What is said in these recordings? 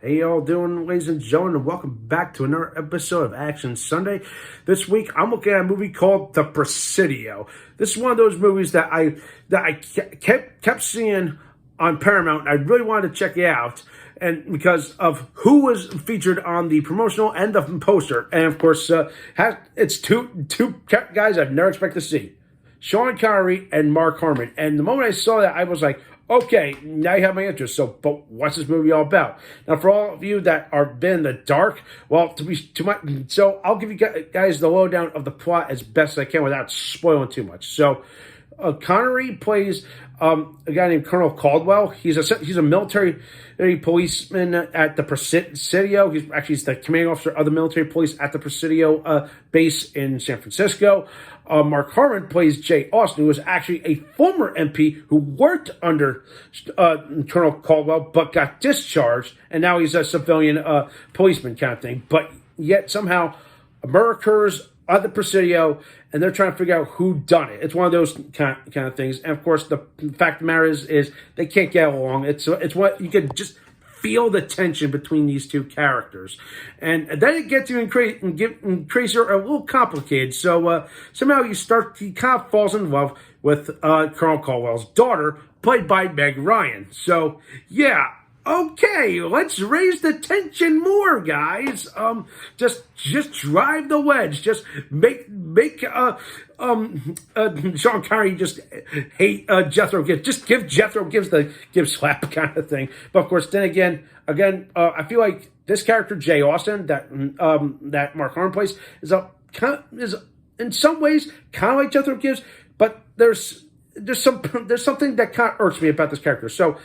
Hey, y'all doing, ladies and gentlemen, and welcome back to another episode of Action Sunday. This week, I'm looking at a movie called The Presidio. This is one of those movies that I kept seeing on Paramount. And I really wanted to check it out, and because of who was featured on the promotional and the poster, and of course, it's two guys I've never expected to see. Sean Connery and Mark Harmon. And the moment I saw that, I was like, okay, now you have my interest. So, but what's this movie all about? Now, for all of you that are been in the dark, well, so I'll give you guys the lowdown of the plot as best as I can without spoiling too much. So, Connery plays a guy named Colonel Caldwell. He's a military policeman at the Presidio. He's the commanding officer of the military police at the Presidio base in San Francisco. Mark Harmon plays Jay Austin, who was actually a former MP who worked under Colonel Caldwell, but got discharged, and now he's a civilian policeman kind of thing. But yet somehow a murder occurs at the Presidio, and they're trying to figure out who done it. It's one of those kind of things. And of course, the fact of the matter is they can't get along. It's what you can just feel the tension between these two characters, and then it gets even crazier, a little complicated. So somehow he kind of falls in love with Colonel Caldwell's daughter, played by Meg Ryan. So yeah. Okay, let's raise the tension more, guys. Just drive the wedge. Just make Sean Connery just hate Jethro Gibbs. Just give Jethro Gibbs the Gibbs slap kind of thing. But of course, then again, I feel like this character Jay Austin that Mark Harmon plays is in some ways kind of like Jethro Gibbs, but there's something that kind of irks me about this character. So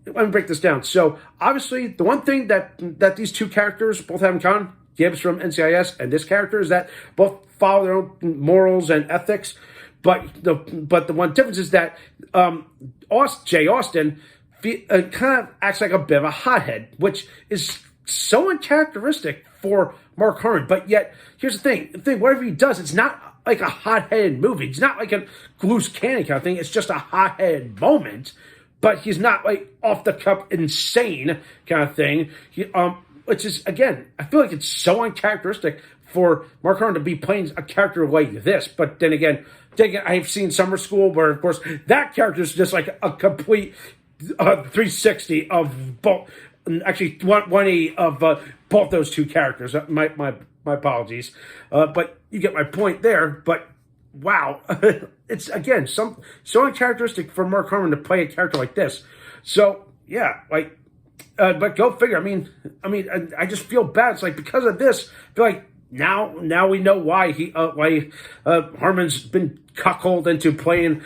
let me break this down. So, obviously, the one thing that these two characters both have in common, Gibbs from NCIS and this character, is that both follow their own morals and ethics. But the one difference is that Jay Austin kind of acts like a bit of a hothead, which is so uncharacteristic for Mark Harmon. But yet, here's the thing. Whatever he does, it's not like a hot-headed movie. It's not like a loose cannon kind of thing. It's just a hot-headed moment. But he's not like off the cuff insane kind of thing. Which is, again, I feel like it's so uncharacteristic for Mark Harmon to be playing a character like this. But then again, I've seen Summer School, where of course that character is just like a complete 360 of both. Actually, 180 of both those two characters. My apologies, but you get my point there. But wow, it's again so uncharacteristic for Mark Harmon to play a character like this. So yeah, but go figure. I mean, I just feel bad. It's like because of this, I feel like now we know why Harmon's been cuckolded into playing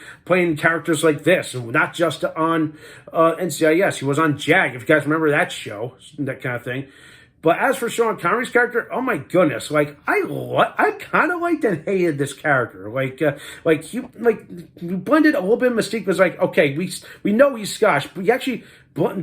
characters like this, not just on NCIS. He was on JAG, if you guys remember that show, that kind of thing. But as for Sean Connery's character, oh my goodness! I kind of liked and hated this character. He blended a little bit of mystique. Was like, okay, we know he's Scotch, but he actually puts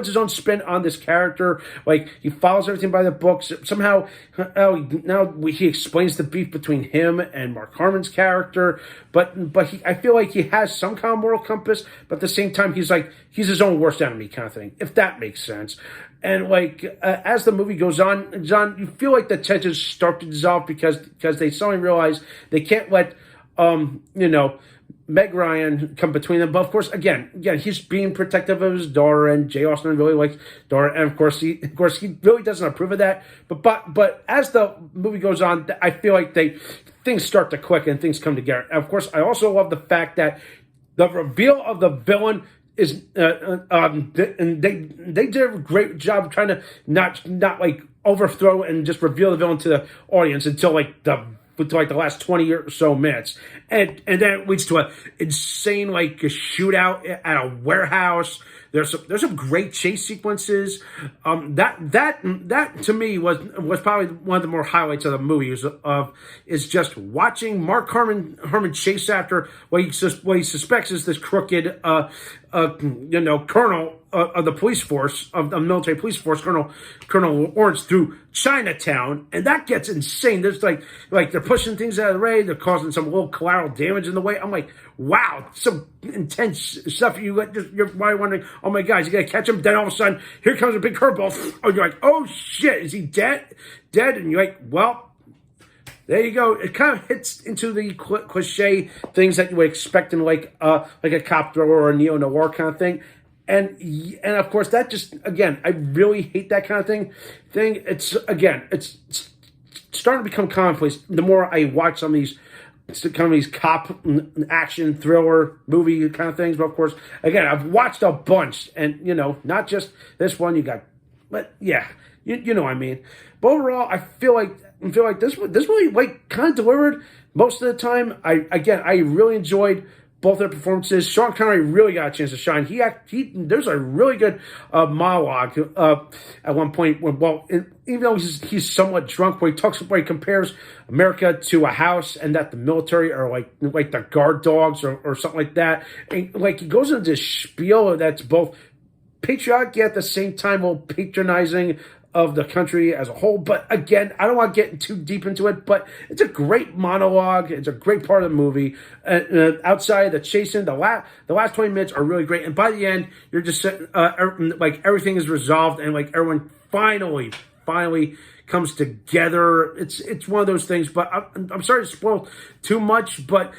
his own spin on this character. Like he follows everything by the books. Somehow, now he explains the beef between him and Mark Harmon's character. But I feel like he has some kind of moral compass. But at the same time, he's his own worst enemy kind of thing, if that makes sense. And as the movie goes on, John, you feel like the tensions start to dissolve because they suddenly realize they can't let Meg Ryan come between them. But of course, again, he's being protective of his daughter, and Jay Austin really likes daughter, and of course he really doesn't approve of that. But as the movie goes on, I feel like things start to click and things come together. And of course, I also love the fact that the reveal of the villain is and they did a great job trying to not overthrow and just reveal the villain to the audience until the last 20 or so minutes, and then it leads to an insane shootout at a warehouse. There's some great chase sequences. That to me was probably one of the more highlights of the movie is just watching Mark Harmon chase after what he suspects is this crooked colonel of the police force, of the military police force, Colonel Lawrence, through Chinatown, and that gets insane. There's like they're pushing things out of the way, they're causing some little collateral damage in the way. I'm like, wow, some intense stuff. You're probably wondering, oh my God, you gotta catch him. Then all of a sudden, here comes a big curveball. Oh, you're like, oh shit, is he dead? And you're like, well, there you go. It kind of hits into the cliche things that you would expect in like a cop thriller or a neo-noir kind of thing. And of course, that just, again, I really hate that kind of thing. It's starting to become commonplace. The more I watch some of these cop action thriller movie kind of things. But of course, again, I've watched a bunch, and not just this one. But yeah, you know what I mean. But overall, I feel like this really like kind of delivered most of the time. I really enjoyed both their performances. Sean Connery really got a chance to shine. There's a really good monologue at one point even though he's somewhat drunk, where he compares America to a house, and that the military are like the guard dogs or something like that. And like he goes into this spiel that's both patriotic yet at the same time while patronizing of the country as a whole. But again, I don't want to get too deep into it, but it's a great monologue. It's a great part of the movie. Outside the chasing, the last 20 minutes are really great. And by the end, you're just like everything is resolved, and like everyone finally comes together. It's one of those things, but I'm sorry to spoil too much, but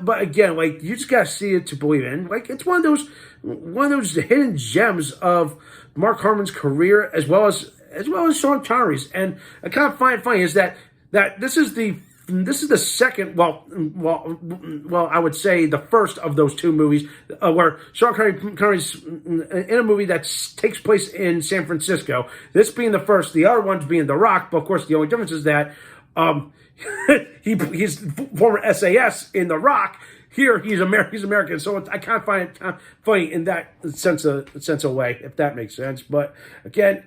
but again, like you just gotta see it to believe it. And like it's one of those hidden gems of Mark Harmon's career, as well as Sean Connery's. And I kind of find it funny is that this is the second, well, I would say the first of those two movies where Sean Connery's in a movie that takes place in San Francisco. This being the first, the other ones being The Rock. But of course, the only difference is that he's former SAS in The Rock. Here, he's American, so I kind of find it kind of funny in that sense of way, if that makes sense. But again,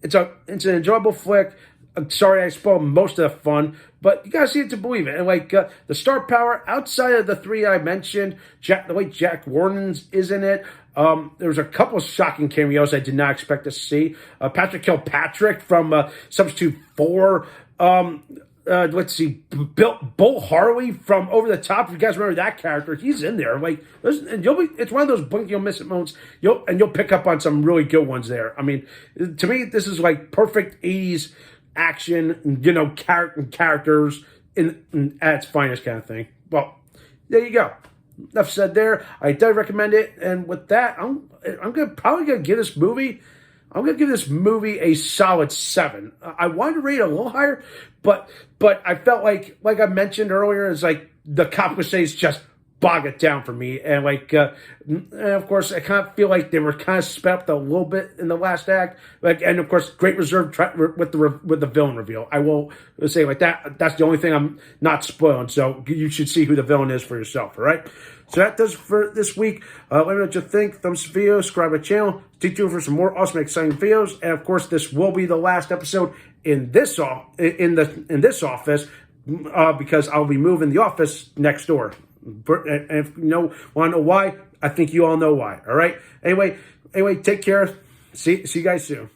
it's an enjoyable flick. I'm sorry I spoiled most of the fun, but you gotta see it to believe it. And like the star power outside of the three I mentioned, the way Jack Warden's is in it. There was a couple of shocking cameos I did not expect to see. Patrick Kilpatrick from Substitute 4. Let's see, Bull Harley from Over the Top. If you guys remember that character, he's in there. Like, and it's one of those blink you'll miss it moments. You'll pick up on some really good ones there. I mean, to me, this is like perfect 80s action, characters in at its finest kind of thing. Well, there you go. Enough said there. I do recommend it, and with that, I'm probably gonna give this movie. I'm going to give this movie a solid 7. I wanted to rate it a little higher, but I felt like I mentioned earlier, it's like the cop would say it's just bog it down for me. And and of course, I kind of feel like they were kind of sped up a little bit in the last act. And of course, great reserve with the villain reveal. I will say like that. That's the only thing I'm not spoiling. So you should see who the villain is for yourself. All right. So that does it for this week. Let me know what you think. Thumbs up the video, subscribe to my channel. Stay tuned for some more awesome, exciting videos. And of course, this will be the last episode in this office because I'll be moving the office next door. And if you want to know why, I think you all know why. All right. Anyway, take care. See you guys soon.